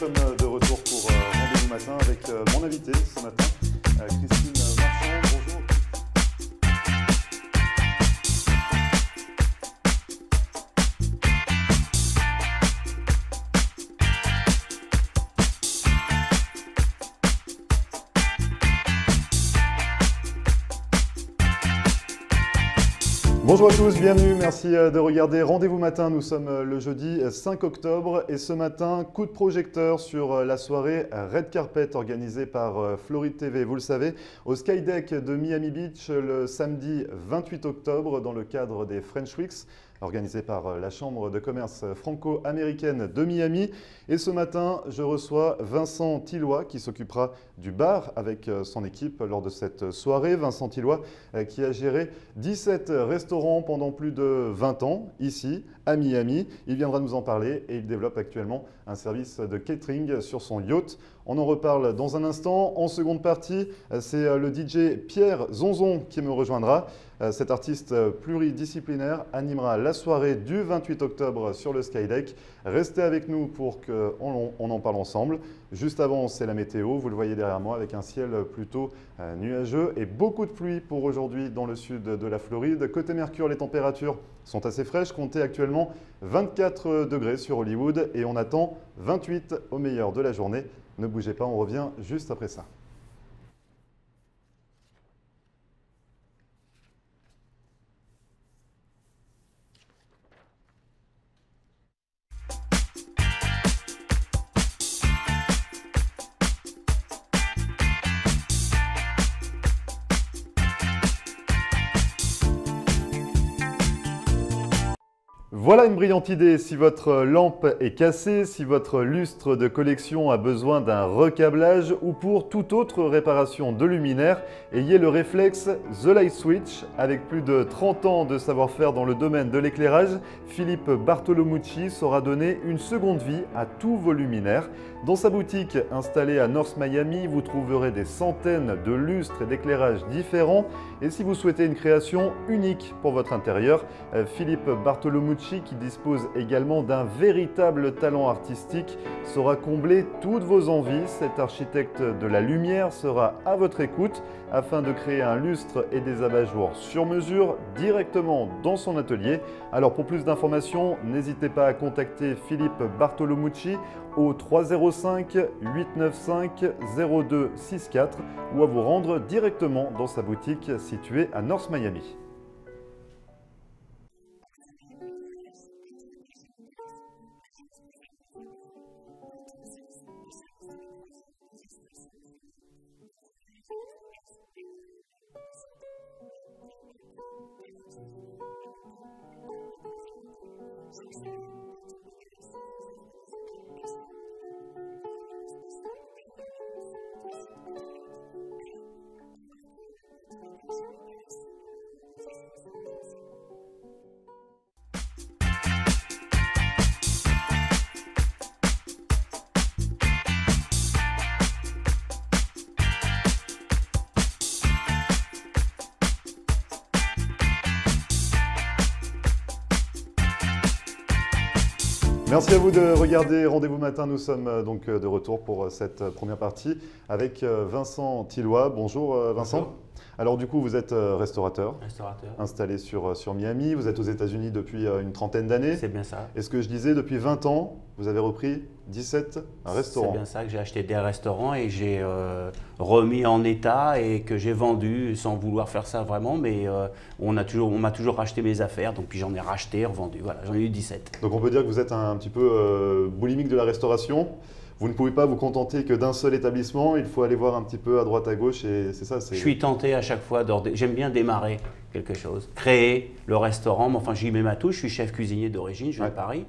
sommes de retour pour Rendez-vous Matin avec mon invité ce matin, Christine Marchand. Bonjour. Bonjour à tous, bienvenue, merci de regarder Rendez-vous Matin. Nous sommes le jeudi 5 octobre et ce matin, coup de projecteur sur la soirée Red Carpet organisée par Floride TV. Vous le savez, au Skydeck de Miami Beach le samedi 28 octobre dans le cadre des French Weeks, organisé par la Chambre de commerce franco-américaine de Miami. Et ce matin, je reçois Vincent Tilloy qui s'occupera du bar avec son équipe lors de cette soirée. Vincent Tilloy qui a géré 17 restaurants pendant plus de 20 ans ici à Miami. Il viendra nous en parler et il développe actuellement un service de catering sur son yacht. On en reparle dans un instant. En seconde partie, c'est le DJ Pierre Zonzon qui me rejoindra. Cet artiste pluridisciplinaire animera la soirée du 28 octobre sur le Skydeck. Restez avec nous pour qu'on en parle ensemble. Juste avant, c'est la météo. Vous le voyez derrière moi avec un ciel plutôt nuageux et beaucoup de pluie pour aujourd'hui dans le sud de la Floride. Côté Mercure, les températures sont assez fraîches. Comptez actuellement 24 degrés sur Hollywood et on attend 28 au meilleur de la journée. Ne bougez pas, on revient juste après ça. Voilà une brillante idée. Si votre lampe est cassée, si votre lustre de collection a besoin d'un recablage ou pour toute autre réparation de luminaire, ayez le réflexe The Light Switch. Avec plus de 30 ans de savoir-faire dans le domaine de l'éclairage, Philippe Bartolomucci saura donner une seconde vie à tous vos luminaires. Dans sa boutique installée à North Miami, vous trouverez des centaines de lustres et d'éclairages différents. Et si vous souhaitez une création unique pour votre intérieur, Philippe Bartolomucci, qui dispose également d'un véritable talent artistique, saura combler toutes vos envies. Cet architecte de la lumière sera à votre écoute afin de créer un lustre et des abat-jours sur mesure directement dans son atelier. Alors pour plus d'informations, n'hésitez pas à contacter Philippe Bartolomucci au 305 895 0264 ou à vous rendre directement dans sa boutique située à North Miami. Merci à vous de regarder Rendez-vous Matin. Nous sommes donc de retour pour cette première partie avec Vincent Tilloy. Bonjour Vincent. Bonjour. Alors du coup, vous êtes restaurateur, Restaurateur. installé sur Miami. Vous êtes aux États-Unis depuis une trentaine d'années. C'est bien ça. Et ce que je disais, depuis 20 ans, vous avez repris 17 restaurants. C'est bien ça que j'ai acheté des restaurants et j'ai remis en état et que j'ai vendu sans vouloir faire ça vraiment, mais on m'a toujours racheté mes affaires, donc puis j'en ai racheté, revendu. Voilà, j'en ai eu 17. Donc on peut dire que vous êtes un petit peu boulimique de la restauration. Vous ne pouvez pas vous contenter que d'un seul établissement, il faut aller voir un petit peu à droite à gauche et c'est ça. Je suis tenté à chaque fois, j'aime bien démarrer quelque chose, créer le restaurant, mais enfin j'y mets ma touche, je suis chef cuisinier d'origine, je viens de Paris,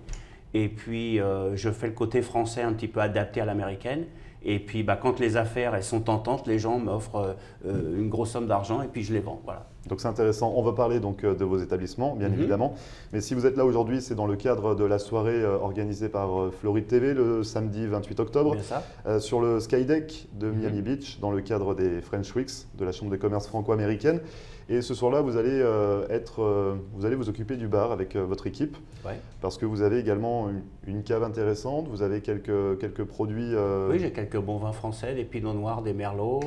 et puis je fais le côté français un petit peu adapté à l'américaine, Et puis bah, quand les affaires elles sont tentantes, les gens m'offrent une grosse somme d'argent et puis je les vends. Voilà. Donc c'est intéressant. On va parler donc de vos établissements, bien évidemment. Mais si vous êtes là aujourd'hui, c'est dans le cadre de la soirée organisée par Floride TV le samedi 28 octobre sur le Skydeck de Miami Beach, dans le cadre des French Weeks de la Chambre de commerce franco-américaine. Et ce soir-là, vous allez vous occuper du bar avec votre équipe, parce que vous avez également une cave intéressante, vous avez quelques produits… Oui, j'ai quelques bons vins français, des pinots noirs, des merlots,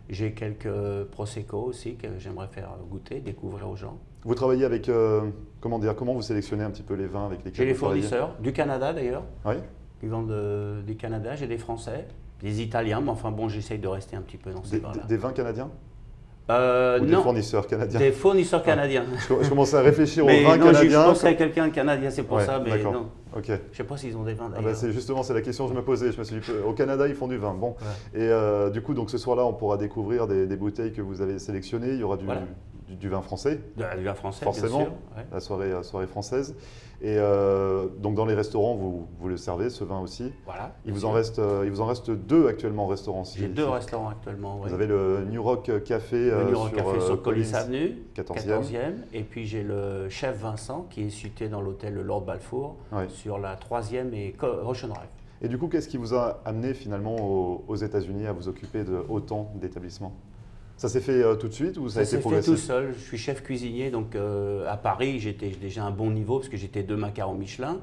j'ai quelques prosecco aussi que j'aimerais faire goûter, découvrir aux gens. Vous travaillez avec, comment vous sélectionnez un petit peu les vins avec lesquels vous travaillez? J'ai les fournisseurs, du Canada d'ailleurs, qui vendent du Canada, j'ai des Français, des Italiens, mais enfin bon, j'essaye de rester un petit peu dans ces vins-là. Des vins canadiens? Ou non, des fournisseurs canadiens? Des fournisseurs canadiens. Je commençais à réfléchir aux vins canadiens. Je pensais à quelqu'un de canadien, c'est pour ça, mais non. Okay. Je ne sais pas s'ils ont des vins d'ailleurs. C'est la question que je me posais. Je me suis dit, au Canada, ils font du vin. Bon. Et du coup, donc, ce soir-là, on pourra découvrir des bouteilles que vous avez sélectionnées. Il y aura du vin français. Du vin français, forcément, bien sûr. La soirée française. Et donc dans les restaurants, vous le servez, ce vin aussi. Voilà. Il vous en reste deux actuellement au restaurant. J'ai deux restaurants actuellement. Vous avez le New Rock Café, sur Collins Avenue, 14e. Et puis j'ai le Chef Vincent qui est situé dans l'hôtel Lord Balfour sur la 3e et Ocean Drive. Et du coup, qu'est-ce qui vous a amené finalement aux États-Unis à vous occuper de autant d'établissements? Ça s'est fait tout de suite ou ça a été progressif? Ça s'est fait tout seul. Je suis chef cuisinier, donc à Paris, j'étais déjà à un bon niveau parce que j'étais 2 macarons Michelin.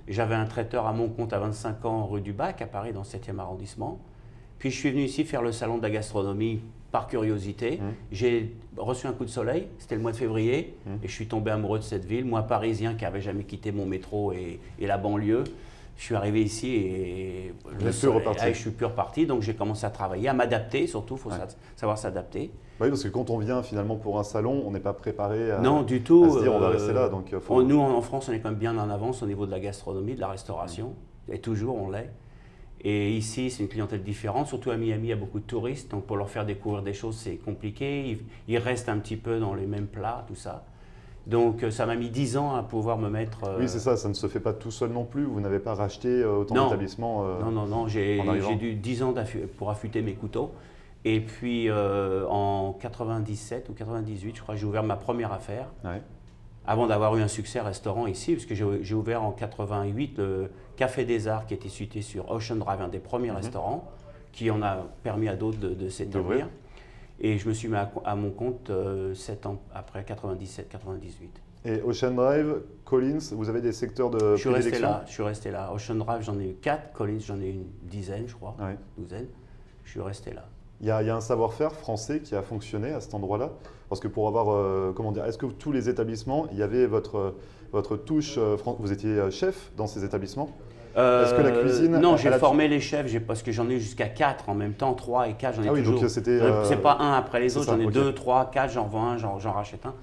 J'avais un traiteur à mon compte à 25 ans rue du Bac, à Paris, dans le 7e arrondissement. Puis je suis venu ici faire le salon de la gastronomie par curiosité. J'ai reçu un coup de soleil, c'était le mois de février, et je suis tombé amoureux de cette ville. Moi, parisien qui n'avait jamais quitté mon métro et la banlieue, je suis arrivé ici et je suis plus reparti, donc j'ai commencé à travailler, à m'adapter surtout, il faut savoir s'adapter. Oui, parce que quand on vient finalement pour un salon, on n'est pas préparé à, du tout, à se dire on va rester là. Donc, nous en France, on est quand même bien en avance au niveau de la gastronomie, de la restauration, et toujours on l'est. Et ici, c'est une clientèle différente, surtout à Miami, il y a beaucoup de touristes, donc pour leur faire découvrir des choses, c'est compliqué, ils restent un petit peu dans les mêmes plats, tout ça. Donc ça m'a mis 10 ans à pouvoir me mettre… Oui, c'est ça ne se fait pas tout seul non plus. Vous n'avez pas racheté autant d'établissements Non, j'ai dû 10 ans pour affûter mes couteaux. Et puis en 97 ou 98, je crois, j'ai ouvert ma première affaire. Avant d'avoir eu un succès restaurant ici, parce que j'ai ouvert en 88 le Café des Arts qui était situé sur Ocean Drive, un des premiers restaurants, qui en a permis à d'autres de s'établir. Et je me suis mis à mon compte 7 ans après, 97-98. Et Ocean Drive, Collins, vous avez des secteurs de prédilection? Je suis resté là. Ocean Drive, j'en ai eu 4. Collins, j'en ai eu une dizaine, je crois. Douzaine. Je suis resté là. Il y a un savoir-faire français qui a fonctionné à cet endroit-là? Parce que pour avoir, est-ce que tous les établissements, il y avait votre touche, vous étiez chef dans ces établissements? Est-ce que la cuisine… Non, j'ai formé les chefs parce que j'en ai jusqu'à 4 en même temps, 3 et 4, j'en ai toujours. C'est pas un après les autres, j'en ai 2, 3, 4, j'en vends un, j'en rachète un.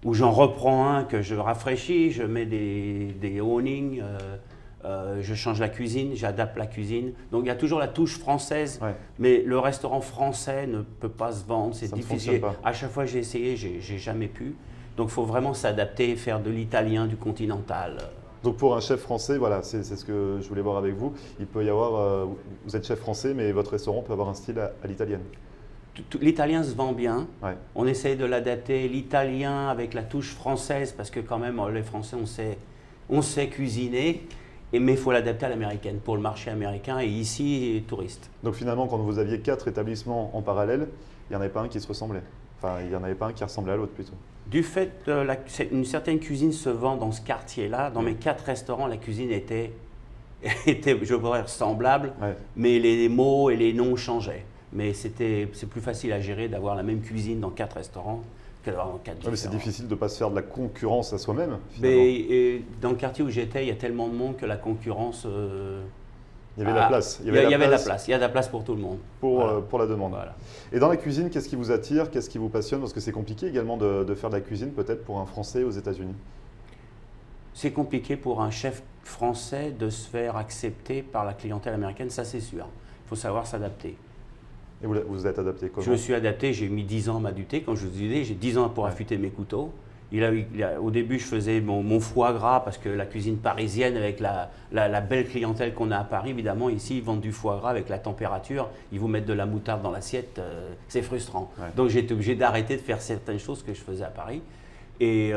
Ou j'en reprends un que je rafraîchis, je mets des awnings, je change la cuisine, j'adapte la cuisine. Donc il y a toujours la touche française, mais le restaurant français ne peut pas se vendre, c'est difficile. À chaque fois que j'ai essayé, j'ai jamais pu. Donc il faut vraiment s'adapter, faire de l'italien, du continental. Donc pour un chef français, voilà, c'est ce que je voulais voir avec vous. Il peut y avoir, vous êtes chef français, mais votre restaurant peut avoir un style à l'italienne. L'italien se vend bien. On essaye de l'adapter, l'italien avec la touche française, parce que quand même, les Français, on sait cuisiner, mais il faut l'adapter à l'américaine, pour le marché américain et ici, touristes. Donc finalement, quand vous aviez 4 établissements en parallèle, il n'y en avait pas un qui se ressemblait. Enfin, il n'y en avait pas un qui ressemblait à l'autre plutôt. Du fait qu'une certaine cuisine se vend dans ce quartier-là, dans mes 4 restaurants, la cuisine était je pourrais dire, semblable, mais les mots et les noms changeaient. Mais c'est plus facile à gérer d'avoir la même cuisine dans 4 restaurants que d'avoir dans 4 différents. Mais c'est difficile de ne pas se faire de la concurrence à soi-même, finalement. Et dans le quartier où j'étais, il y a tellement de monde que la concurrence… il y avait la place. Il y avait de la place. Il y a de la place pour tout le monde. Pour la demande. Voilà. Et dans la cuisine, qu'est-ce qui vous attire? Qu'est-ce qui vous passionne? Parce que c'est compliqué également de faire de la cuisine, peut-être pour un Français aux États-Unis. C'est compliqué pour un chef français de se faire accepter par la clientèle américaine, ça c'est sûr. Il faut savoir s'adapter. Et vous êtes adapté comment? Je me suis adapté, j'ai mis 10 ans à m'adapter. Comme je vous disais, j'ai 10 ans pour affûter mes couteaux. Au début, je faisais mon foie gras parce que la cuisine parisienne, avec la belle clientèle qu'on a à Paris, évidemment, ici, ils vendent du foie gras avec la température. Ils vous mettent de la moutarde dans l'assiette, c'est frustrant. Ouais. Donc, j'ai été obligé d'arrêter de faire certaines choses que je faisais à Paris. Et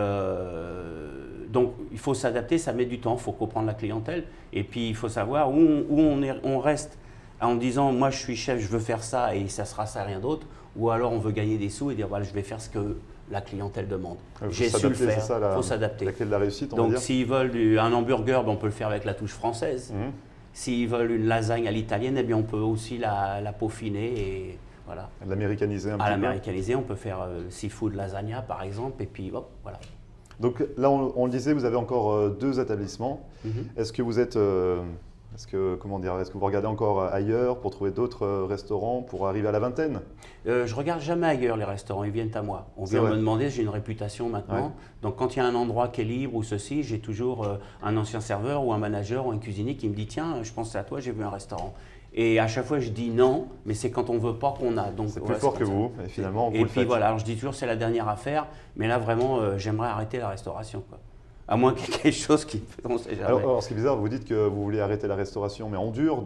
donc, il faut s'adapter, ça met du temps, il faut comprendre la clientèle. Et puis, il faut savoir où on reste en disant, moi, je suis chef, je veux faire ça et ça sera ça, rien d'autre. Ou alors, on veut gagner des sous et dire, voilà, je vais faire ce que la clientèle demande. J'ai su le faire, il faut s'adapter. La clé de la réussite, on donc, va dire. S'ils veulent un hamburger, ben, on peut le faire avec la touche française. S'ils veulent une lasagne à l'italienne, eh bien, on peut aussi la peaufiner et voilà. L'américaniser un petit peu. L'américaniser, on peut faire seafood lasagna, par exemple, et puis hop, voilà. Donc là, on le disait, vous avez encore 2 établissements. Est-ce que vous êtes... Est-ce que vous regardez encore ailleurs pour trouver d'autres restaurants pour arriver à la vingtaine? Je regarde jamais ailleurs les restaurants, ils viennent à moi. On vient me demander, j'ai une réputation maintenant. Ouais. Donc quand il y a un endroit qui est libre ou ceci, j'ai toujours un ancien serveur ou un manager ou un cuisinier qui me dit tiens, je pense à toi, j'ai vu un restaurant. Et à chaque fois je dis non, mais c'est quand on ne veut pas qu'on a. C'est plus fort que vous, et finalement vous le faites. Et puis voilà, alors je dis toujours c'est la dernière affaire, mais là vraiment j'aimerais arrêter la restauration, quoi. À moins qu'il y ait quelque chose qui... On sait jamais. Alors, ce qui est bizarre, vous dites que vous voulez arrêter la restauration, mais en dur,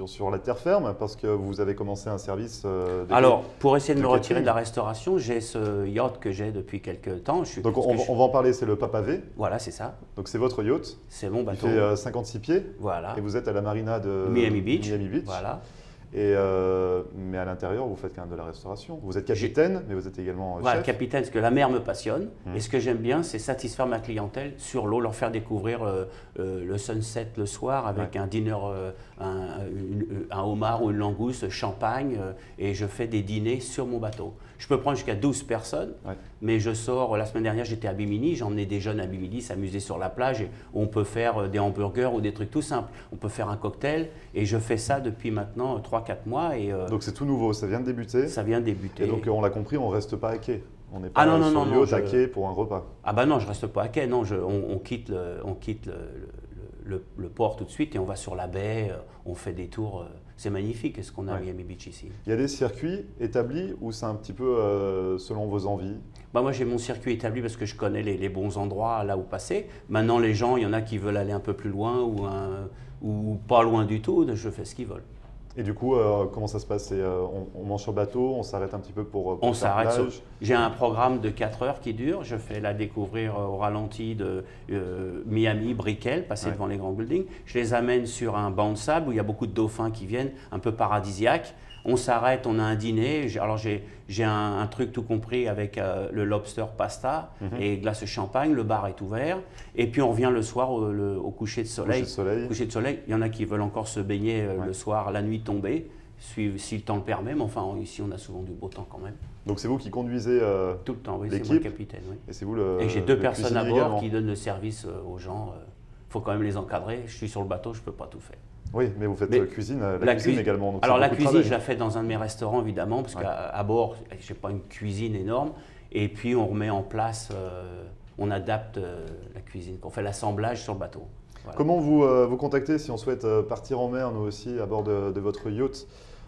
sur la terre ferme, parce que vous avez commencé un service... Alors, pour essayer de me retirer de la restauration, j'ai ce yacht que j'ai depuis quelques temps. Donc, on va en parler, c'est le Papavé. Voilà, c'est ça. Donc, c'est votre yacht. C'est mon bateau. Il fait 56 pieds. Voilà. Et vous êtes à la marina de Miami Beach. Voilà. Mais à l'intérieur, vous faites quand même de la restauration. Vous êtes capitaine, mais vous êtes également voilà, chef. Capitaine, parce que la mer me passionne. Et ce que j'aime bien, c'est satisfaire ma clientèle sur l'eau, leur faire découvrir le sunset le soir avec un dîner, un homard ou une langouste, champagne. Et je fais des dîners sur mon bateau. Je peux prendre jusqu'à 12 personnes, mais je sors. La semaine dernière, j'étais à Bimini, j'ai emmené des jeunes à Bimini s'amuser sur la plage. Et on peut faire des hamburgers ou des trucs tout simples. On peut faire un cocktail. Et je fais ça depuis maintenant 3-4 mois. Donc c'est tout nouveau, ça vient de débuter. Ça vient de débuter. Et donc on l'a compris, on ne reste pas à quai. On n'est pas à quai pour un repas. Ah bah non, je ne reste pas à quai. Non, on quitte le port tout de suite et on va sur la baie, on fait des tours. C'est magnifique ce qu'on a à Miami Beach ici. Il y a des circuits établis ou c'est un petit peu selon vos envies? Bah moi j'ai mon circuit établi parce que je connais les bons endroits là où passer. Maintenant les gens, il y en a qui veulent aller un peu plus loin ou pas loin du tout, je fais ce qu'ils veulent. Et du coup, comment ça se passe? On mange sur bateau, on s'arrête un petit peu pour on s'arrête. J'ai un programme de 4 heures qui dure. Je fais la découvrir au ralenti de Miami, Brickell, passer devant les grands buildings. Je les amène sur un banc de sable où il y a beaucoup de dauphins qui viennent, un peu paradisiaque. On s'arrête, on a un dîner. Alors j'ai un truc tout compris avec le lobster pasta et glace champagne. Le bar est ouvert. Et puis on revient le soir au coucher de soleil. Coucher de soleil. Il y en a qui veulent encore se baigner le soir, la nuit tombée, si le temps le permet. Mais enfin, ici, on a souvent du beau temps quand même. Donc c'est vous qui conduisez tout le temps, oui, c'est moi le capitaine. Oui. Et c'est vous le Et j'ai 2 personnes à bord également. qui donnent le service aux gens. Il faut quand même les encadrer. Je suis sur le bateau, je ne peux pas tout faire. Oui, mais vous faites la cuisine également. Donc alors la cuisine, je la fais dans un de mes restaurants évidemment, parce qu'à bord, je n'ai pas une cuisine énorme. Et puis on remet en place, on adapte la cuisine, on fait l'assemblage sur le bateau. Voilà. Comment vous contacter si on souhaite partir en mer, nous aussi, à bord de votre yacht?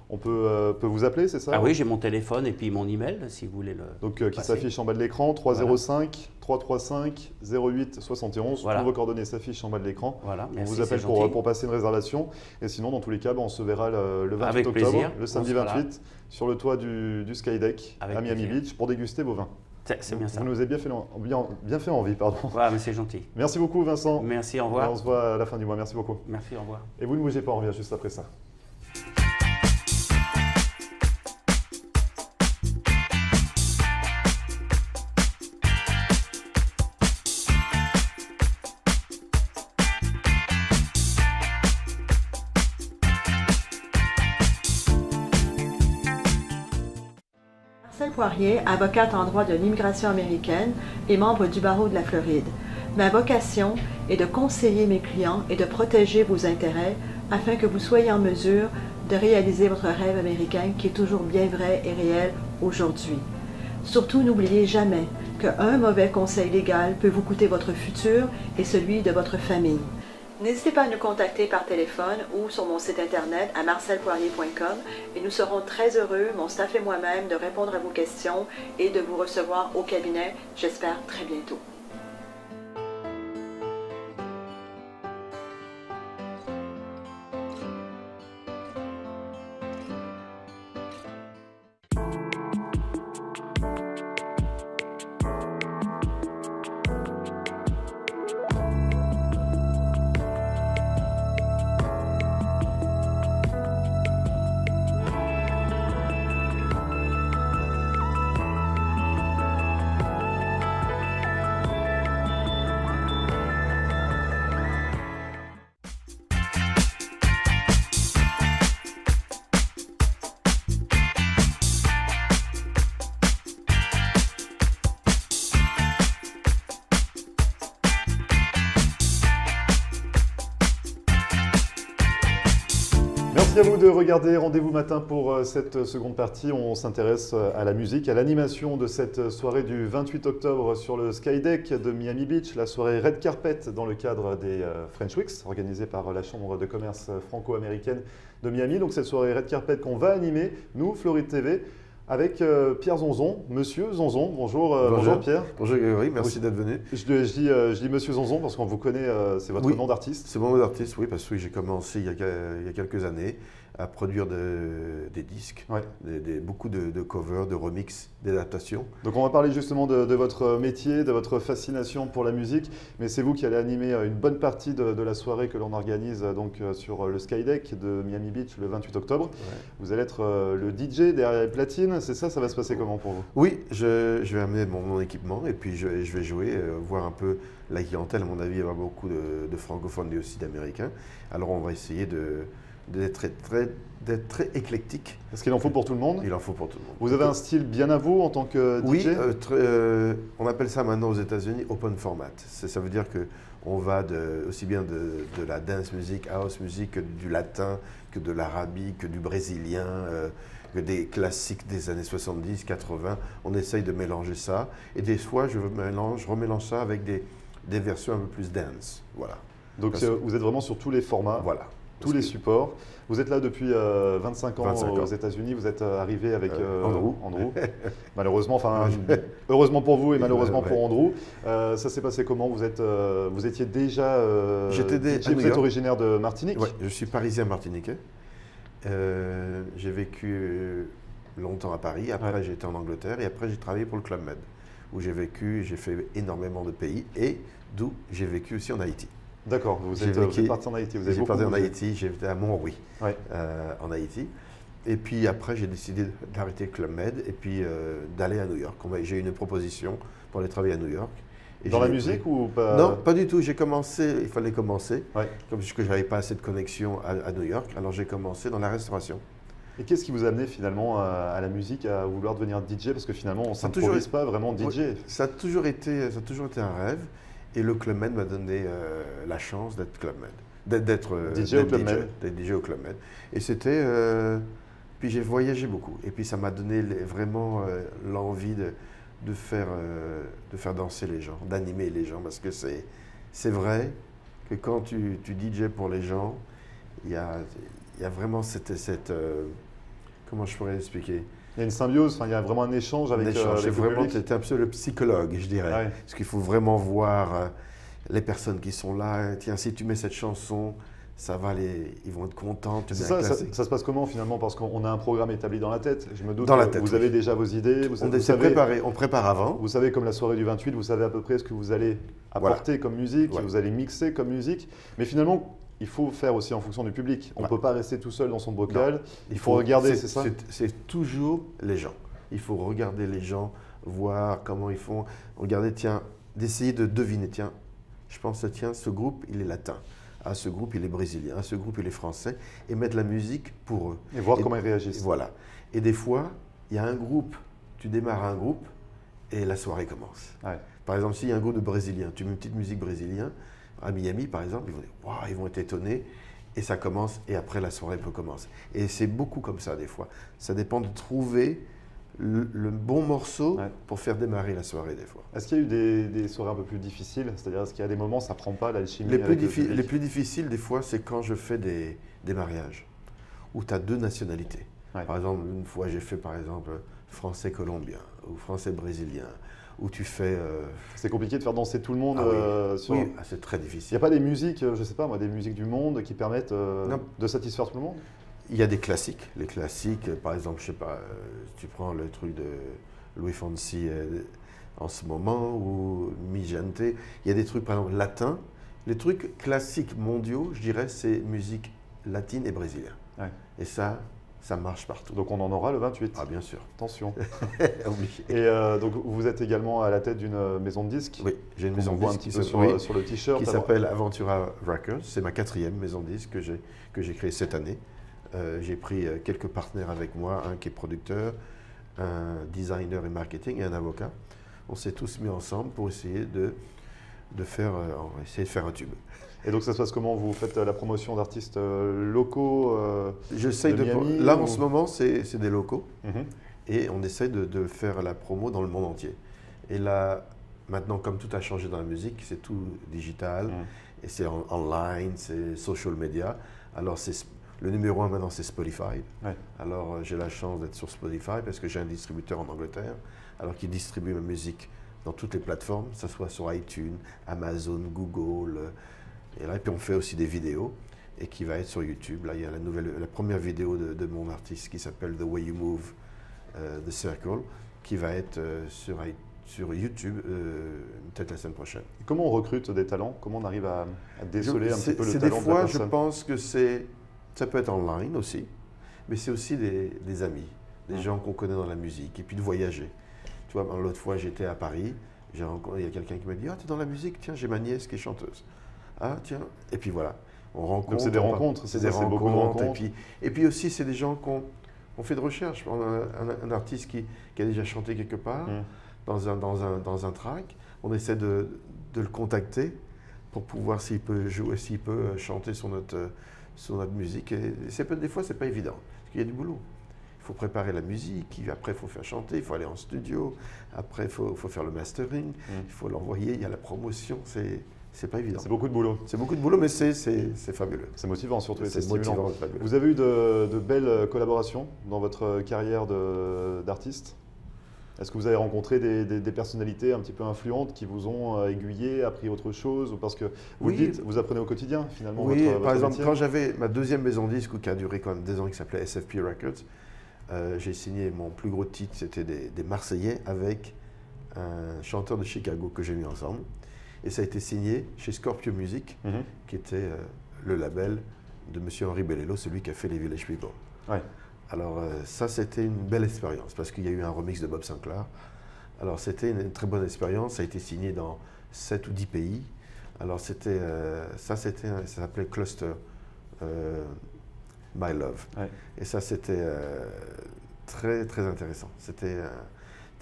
On peut vous appeler, c'est ça? Ah oui, j'ai mon téléphone et puis mon email, si vous voulez le Donc qui s'affiche en bas de l'écran, 305 335 08 71. Voilà. Toutes vos coordonnées s'affichent en bas de l'écran. Voilà, on vous appelle pour passer une réservation. Et sinon, dans tous les cas, on se verra le 28 octobre, le samedi 28, sur le toit du Skydeck à Miami Beach pour déguster vos vins. C'est bien ça. Vous nous avez bien fait envie, pardon. Ouais, mais c'est gentil. Merci beaucoup, Vincent. Merci, au revoir. Et on se voit à la fin du mois. Merci beaucoup. Merci, au revoir. Et vous ne bougez pas, on revient juste après ça. Marcel Poirier, avocate en droit de l'immigration américaine et membre du barreau de la Floride. Ma vocation est de conseiller mes clients et de protéger vos intérêts afin que vous soyez en mesure de réaliser votre rêve américain qui est toujours bien vrai et réel aujourd'hui. Surtout, n'oubliez jamais qu'un mauvais conseil légal peut vous coûter votre futur et celui de votre famille. N'hésitez pas à nous contacter par téléphone ou sur mon site internet à marcelpoirier.com et nous serons très heureux, mon staff et moi-même, de répondre à vos questions et de vous recevoir au cabinet, j'espère très bientôt. Merci à vous de regarder Rendez-vous matin pour cette seconde partie. On s'intéresse à la musique, à l'animation de cette soirée du 28 octobre sur le Skydeck de Miami Beach, la soirée Red Carpet dans le cadre des French Weeks, organisée par la Chambre de commerce franco-américaine de Miami. Donc cette soirée Red Carpet qu'on va animer, nous, Floride TV, avec Pierre Zonzon. Monsieur Zonzon, bonjour, bonjour Pierre. Bonjour Grégory, merci d'être venu. Je dis Monsieur Zonzon parce qu'on vous connaît, c'est votre nom d'artiste. C'est mon nom d'artiste, oui, parce que j'ai commencé il y a quelques années à produire des disques, beaucoup de covers, de remix, d'adaptations. Donc on va parler justement de votre métier, de votre fascination pour la musique, mais c'est vous qui allez animer une bonne partie de la soirée que l'on organise donc sur le Skydeck de Miami Beach le 28 octobre. Ouais. Vous allez être le DJ derrière les platines, c'est ça? Ça va se passer comment pour vous? Oui, je vais amener mon équipement et puis je vais jouer, voir un peu la clientèle. À mon avis, il y aura beaucoup de francophones et aussi d'américains. Alors on va essayer d'être très éclectique. Est-ce qu'il en faut pour tout le monde? Il en faut pour tout le monde. Vous avez un style bien à vous en tant que DJ? Oui, on appelle ça maintenant aux États-Unis open format. Ça veut dire qu'on va aussi bien de la dance music, house music, que du latin, que de l'arabique, que du brésilien, que des classiques des années 70, 80. On essaye de mélanger ça. Et des fois, je remélange ça avec des versions un peu plus dance. Voilà. Donc vous êtes vraiment sur tous les formats? Voilà. Tous les supports. Vous êtes là depuis 25 ans aux États-Unis. Vous êtes arrivé avec Andrew. Malheureusement, enfin, heureusement pour vous et malheureusement pour Andrew. Ça s'est passé comment? Vous étiez déjà. Vous êtes originaire de Martinique? Oui, je suis parisien martiniquais. J'ai vécu longtemps à Paris. Après, j'ai été en Angleterre et après, j'ai travaillé pour le Club Med, où j'ai vécu. J'ai fait énormément de pays et d'où j'ai vécu aussi en Haïti. D'accord, vous êtes parti en Haïti. J'ai parti en Haïti, j'étais à Montrouy, en Haïti. Et puis après, j'ai décidé d'arrêter Club Med et puis d'aller à New York. J'ai eu une proposition pour aller travailler à New York. Et dans la musique ou pas? Non, pas du tout. J'ai commencé, il fallait commencer, puisque je n'avais pas assez de connexion à New York. Alors j'ai commencé dans la restauration. Et qu'est-ce qui vous a amené finalement à la musique, à vouloir devenir DJ? Parce que finalement, on ne s'improvise pas vraiment DJ. Oui, ça a toujours été un rêve. Et le Club Med m'a donné la chance d'être Club Med, d'être DJ au Club Med. Et c'était, puis j'ai voyagé beaucoup. Et puis ça m'a donné vraiment l'envie de faire danser les gens, d'animer les gens, parce que c'est vrai que quand tu DJ pour les gens, il y a vraiment cette comment je pourrais expliquer? Il y a une symbiose, il y a vraiment un échange avec le public. C'était un peu le psychologue, je dirais. Parce qu'il faut vraiment voir les personnes qui sont là. Tiens, si tu mets cette chanson, ça va ils vont être contents. Ça se passe comment finalement? Parce qu'on a un programme établi dans la tête. Je me doute que vous avez déjà vos idées. On prépare avant. Vous savez, comme la soirée du 28, vous savez à peu près ce que vous allez apporter comme musique, vous allez mixer comme musique. Mais finalement, il faut faire aussi en fonction du public. On ne peut pas rester tout seul dans son bocal. Il faut regarder, c'est ça? C'est toujours les gens. Il faut regarder les gens, voir comment ils font. Regarder, tiens, d'essayer de deviner. Tiens, je pense, tiens, ce groupe, il est latin. Ah, ce groupe, il est brésilien. Ah, ce groupe, il est français. Et mettre la musique pour eux. Et voir comment ils réagissent. Voilà. Et des fois, il y a un groupe, tu démarres un groupe et la soirée commence. Ouais. Par exemple, s'il y a un groupe de brésiliens, tu mets une petite musique brésilienne, à Miami, par exemple, ils vont dire « Waouh », ils vont être étonnés, et ça commence, et après la soirée peut commencer. Et c'est beaucoup comme ça, des fois. Ça dépend de trouver le bon morceau pour faire démarrer la soirée des fois. Est-ce qu'il y a eu des soirées un peu plus difficiles? C'est-à-dire, est-ce qu'il y a des moments où ça ne prend pas l'alchimie? Les plus difficiles, des fois, c'est quand je fais des mariages où tu as deux nationalités. Par exemple, une fois, j'ai fait, par exemple, français-colombien ou français-brésilien, où tu fais… C'est compliqué de faire danser tout le monde oui, c'est très difficile. Il n'y a pas des musiques, je ne sais pas moi, des musiques du monde qui permettent de satisfaire tout le monde? Il y a des classiques. Les classiques, par exemple, je ne sais pas, tu prends le truc de Louis Fonsi en ce moment, ou Mi Gente, il y a des trucs, par exemple, latins. Les trucs classiques mondiaux, je dirais, c'est musique latine et brésilienne. Et ça marche partout. Donc on en aura le 28. Ah bien sûr. Attention. Obligé. Et donc vous êtes également à la tête d'une maison de disques. Oui, j'ai une maison de disques sur le t-shirt. Qui s'appelle Aventura Records. C'est ma 4e maison de disques que j'ai créée cette année. J'ai pris quelques partenaires avec moi, un qui est producteur, un designer et marketing et un avocat. On s'est tous mis ensemble pour essayer de faire un tube. Et donc ça se passe comment? Vous faites la promotion d'artistes locaux J'essaye de Miami, là, en ce moment, c'est des locaux. Et on essaye de faire la promo dans le monde entier. Et là, maintenant, comme tout a changé dans la musique, c'est tout digital. Et c'est online, c'est social media. Alors, le numéro 1 maintenant, c'est Spotify. Alors, j'ai la chance d'être sur Spotify parce que j'ai un distributeur en Angleterre, alors qui distribue ma musique dans toutes les plateformes, que ce soit sur iTunes, Amazon, Google. Et puis on fait aussi des vidéos et qui va être sur YouTube. Là, il y a la première vidéo de mon artiste qui s'appelle The Way You Move, The Circle, qui va être sur YouTube peut-être la semaine prochaine. Et comment on recrute des talents? Comment on arrive à déceler un petit peu le talent de la personne? Des fois, je pense que ça peut être online aussi, mais c'est aussi des amis, des gens qu'on connaît dans la musique, et puis de voyager. Tu vois, l'autre fois, j'étais à Paris, il y a quelqu'un qui m'a dit « Ah, tu es dans la musique? Tiens, j'ai ma nièce qui est chanteuse. » Ah, tiens. Et puis voilà, on rencontre. Donc c'est des rencontres, c'est beaucoup de rencontres. Et puis aussi, c'est des gens qu'on fait de recherche. On a un artiste qui a déjà chanté quelque part, dans un track. On essaie de le contacter pour pouvoir s'il peut jouer, s'il peut chanter sur notre musique. Et des fois, ce n'est pas évident, parce qu'il y a du boulot. Il faut préparer la musique, après il faut faire chanter, il faut aller en studio, après il faut faire le mastering, il faut l'envoyer, il y a la promotion, c'est pas évident. C'est beaucoup de boulot. C'est beaucoup de boulot, mais c'est fabuleux. C'est motivant surtout, et c'est stimulant. Vous avez eu de belles collaborations dans votre carrière d'artiste? Est-ce que vous avez rencontré des personnalités un petit peu influentes qui vous ont aiguillé, appris autre chose? Ou parce que vous dites, vous apprenez au quotidien finalement votre par exemple, métier. Quand j'avais ma 2e maison de disque qui a duré quand même 2 ans, qui s'appelait SFP Records, j'ai signé mon plus gros titre, c'était des Marseillais avec un chanteur de Chicago que j'ai mis ensemble. Et ça a été signé chez Scorpio Music, qui était le label de M. Henri Bellello, celui qui a fait les Village People. Alors ça, c'était une belle expérience, parce qu'il y a eu un remix de Bob Sinclair. Alors c'était une très bonne expérience, ça a été signé dans 7 ou 10 pays. Alors ça s'appelait Cluster My Love. Et ça, c'était très, très intéressant. C'était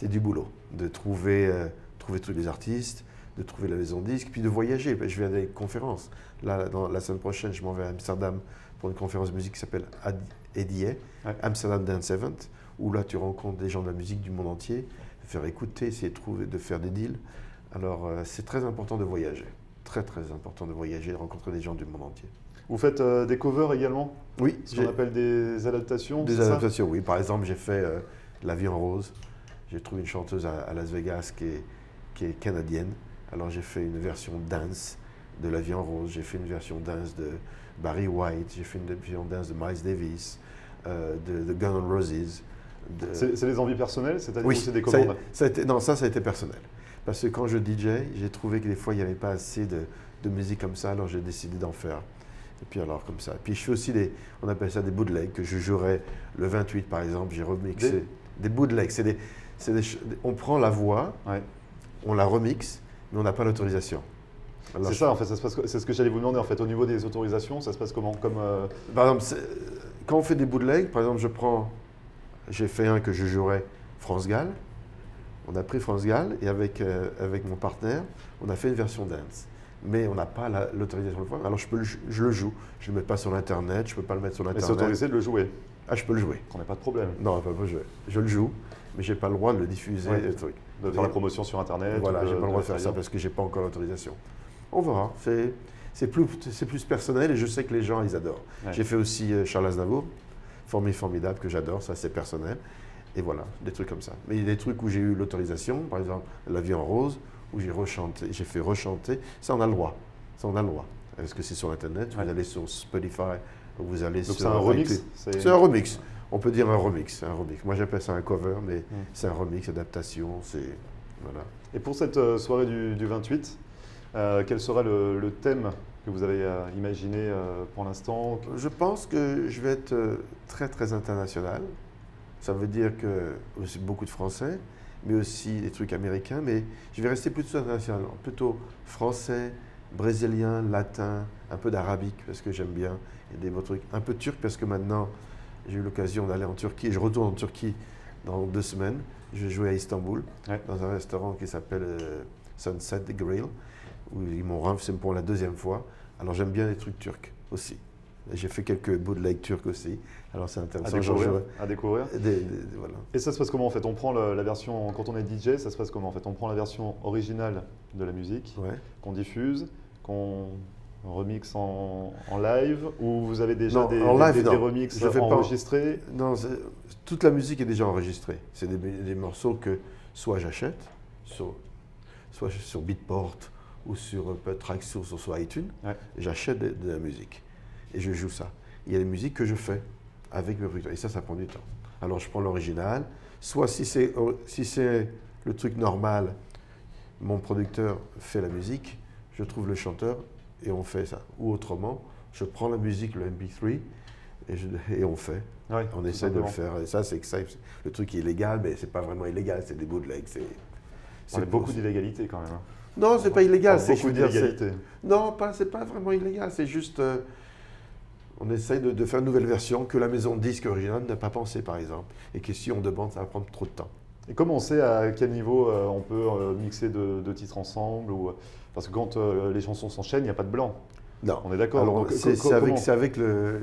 du boulot, de trouver tous les artistes, de trouver la maison de disque, puis de voyager. Je vais à des conférences. Là, la semaine prochaine, je m'en vais à Amsterdam pour une conférence de musique qui s'appelle ADIE, Amsterdam Dance Event, où là, tu rencontres des gens de la musique du monde entier, de faire écouter, essayer de faire des deals. Alors, c'est très important de voyager. Très, très important de voyager, de rencontrer des gens du monde entier. Vous faites des covers également? Oui. Ce qu'on appelle des adaptations? Des adaptations, oui. Par exemple, j'ai fait La vie en rose. J'ai trouvé une chanteuse à Las Vegas qui est canadienne. Alors j'ai fait une version dance de La vie en rose, j'ai fait une version dance de Barry White, j'ai fait une version dance de Miles Davis, de Guns N' Roses. C'est des envies personnelles, c'est-à-dire oui, que c'est des commandes? Ça a été personnel. Parce que quand je DJ, j'ai trouvé que des fois il n'y avait pas assez de musique comme ça, alors j'ai décidé d'en faire. Et puis alors comme ça. Puis je fais aussi on appelle ça des bootlegs, que je jouerai le 28 par exemple, j'ai remixé. Des bootlegs, on prend la voix, on la remixe, mais on n'a pas l'autorisation. C'est ça, en fait, c'est ce que j'allais vous demander, en fait, au niveau des autorisations, ça se passe comment? Par exemple, quand on fait des bootlegs, par exemple, j'ai fait un que je jouerais France Gall, on a pris France Gall, et avec mon partenaire, on a fait une version dance. Mais on n'a pas l'autorisation de le faire, alors je le joue. Je ne le mets pas sur l'Internet, je ne peux pas le mettre sur l'Internet. Mais c'est autorisé de le jouer? Ah, je peux le jouer. On n'a pas de problème. Non, pas le jouer. Je le joue, mais j'ai pas le droit de le diffuser. Ouais. Le truc. De faire la promotion sur Internet. Voilà, j'ai pas le droit de faire ça ailleurs. parce que j'ai pas encore l'autorisation. On verra. C'est plus personnel et je sais que les gens, ils adorent. Ouais. J'ai fait aussi Charles Aznavour, formidable, que j'adore, ça c'est personnel. Et voilà, des trucs comme ça. Mais il y a des trucs où j'ai eu l'autorisation, par exemple La vie en rose, où j'ai fait rechanter. Ça, on a le droit. Ça, on a le droit. Parce que c'est sur Internet, Ouais. vous allez sur Spotify, vous allez Donc sur... c'est un remix. C'est un remix. On peut dire un remix. Un remix. Moi, j'appelle ça un cover, mais c'est un remix, adaptation, c'est... Voilà. Et pour cette soirée du 28, quel sera le thème que vous avez imaginé pour l'instant? Je pense que je vais être très, très international. Ça veut dire que aussi beaucoup de Français, mais aussi des trucs américains, mais je vais rester plutôt international, plutôt français, brésilien, latin, un peu d'arabique, parce que j'aime bien, et des beaux trucs, un peu turc, parce que maintenant, j'ai eu l'occasion d'aller en Turquie, et je retourne en Turquie dans 2 semaines. Je vais jouer à Istanbul, dans un restaurant qui s'appelle Sunset Grill, où ils m'ont ramené pour la 2e fois. Alors j'aime bien les trucs turcs aussi. J'ai fait quelques bootlegs turcs aussi. Alors c'est intéressant. À découvrir. Voilà. Et ça se passe comment en fait? On prend la version, quand on est DJ, ça se passe comment en fait? On prend la version originale de la musique, qu'on diffuse, qu'on remixe en live, ou vous avez déjà des remixes enregistrés? Non, toute la musique est déjà enregistrée. C'est des morceaux que soit j'achète, soit sur Beatport ou sur Tracksource ou sur iTunes, j'achète de la musique et je joue ça. Il y a des musiques que je fais avec mes producteurs et ça prend du temps. Alors je prends l'original, soit si c'est le truc normal, mon producteur fait la musique, je trouve le chanteur et on fait ça. Ou autrement, je prends la musique, le MP3 et on fait. Ouais, on essaie de le faire. Et ça, le truc est illégal, mais c'est pas vraiment illégal, c'est des bootlegs. C'est beaucoup d'illégalité quand même. Non, c'est pas illégal. C'est beaucoup d'illégalité. Non, c'est pas vraiment illégal. C'est juste, on essaye de faire une nouvelle version que la maison de disque originale n'a pas pensé, par exemple. Et que si on demande, ça va prendre trop de temps. Et comment on sait à quel niveau on peut mixer 2 titres ensemble parce que quand les chansons s'enchaînent, il n'y a pas de blanc. Non. On est d'accord. Alors, c'est avec le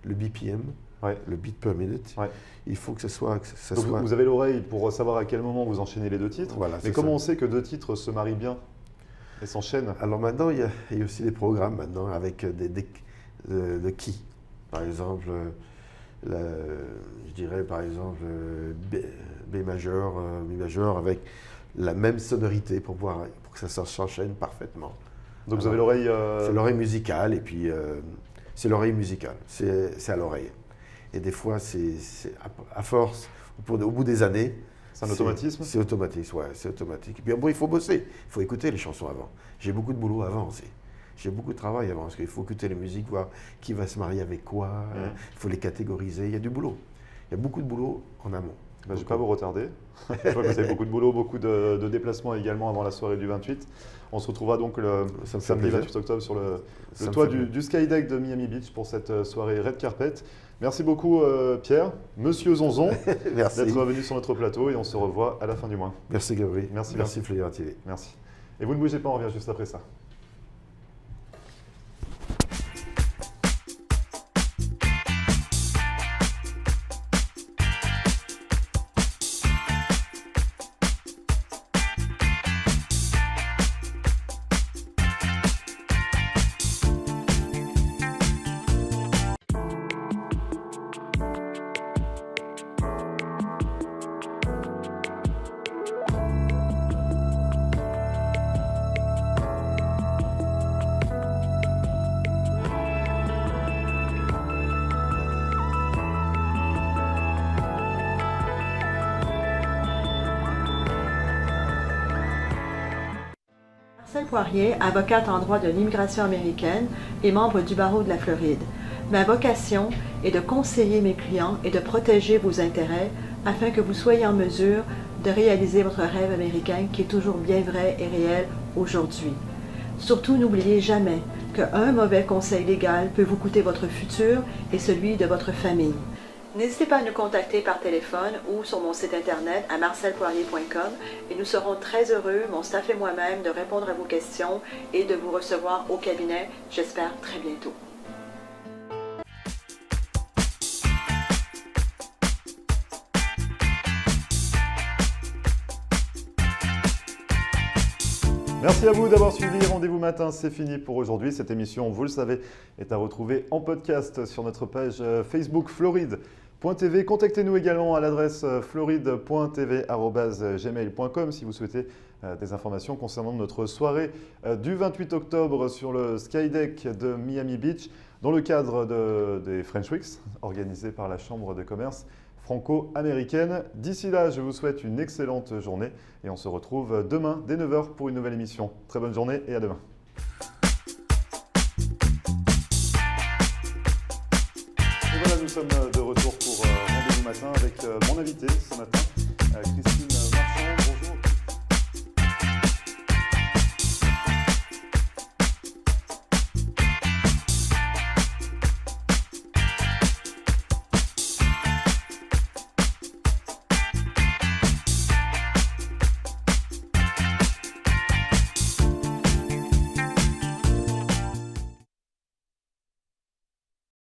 BPM, le beat per minute. Il faut que ça soit... Vous avez l'oreille pour savoir à quel moment vous enchaînez les 2 titres. Voilà, mais comment on sait que 2 titres se marient bien et s'enchaînent? Alors maintenant, il y a aussi des programmes maintenant avec de key. Par exemple, je dirais par exemple B majeur, Mi majeur avec la même sonorité pour que ça s'enchaîne parfaitement. Donc vous avez l'oreille... C'est l'oreille musicale et puis c'est l'oreille musicale, c'est à l'oreille. Et des fois, à force, au bout des années... C'est un automatisme? C'est automatique, ouais, c'est automatique. Et puis bon, il faut bosser, il faut écouter les chansons avant. J'ai beaucoup de boulot avant aussi. J'ai beaucoup de travail avant, parce qu'il faut écouter les musiques, voir qui va se marier avec quoi, il faut les catégoriser, il y a du boulot. Il y a beaucoup de boulot en amont. Je ne vais pas vous retarder. Je vois que vous avez beaucoup de boulot, beaucoup de déplacements également avant la soirée du 28. On se retrouvera donc le samedi 28 octobre sur le toit du Skydeck de Miami Beach pour cette soirée Red Carpet. Merci beaucoup Pierre, Monsieur Zonzon, d'être venu sur notre plateau et on se revoit à la fin du mois. Merci Gabriel. Merci Flair TV. Merci. Et vous ne bougez pas, on revient juste après ça. Marcel Poirier, avocate en droit de l'immigration américaine et membre du barreau de la Floride. Ma vocation est de conseiller mes clients et de protéger vos intérêts afin que vous soyez en mesure de réaliser votre rêve américain qui est toujours bien vrai et réel aujourd'hui. Surtout, n'oubliez jamais qu'un mauvais conseil légal peut vous coûter votre futur et celui de votre famille. N'hésitez pas à nous contacter par téléphone ou sur mon site internet à marcelpoirier.com et nous serons très heureux, mon staff et moi-même, de répondre à vos questions et de vous recevoir au cabinet, j'espère très bientôt. Merci à vous d'avoir suivi Rendez-vous Matin, c'est fini pour aujourd'hui. Cette émission, vous le savez, est à retrouver en podcast sur notre page Facebook floride.tv. Contactez-nous également à l'adresse floride.tv@gmail.com si vous souhaitez des informations concernant notre soirée du 28 octobre sur le Skydeck de Miami Beach dans le cadre des French Weeks organisés par la Chambre de commerce franco-américaine. D'ici là, je vous souhaite une excellente journée et on se retrouve demain dès 9h pour une nouvelle émission. Très bonne journée et à demain. Et voilà, nous sommes de retour pour Rendez-vous Matin avec mon invité ce matin, Christine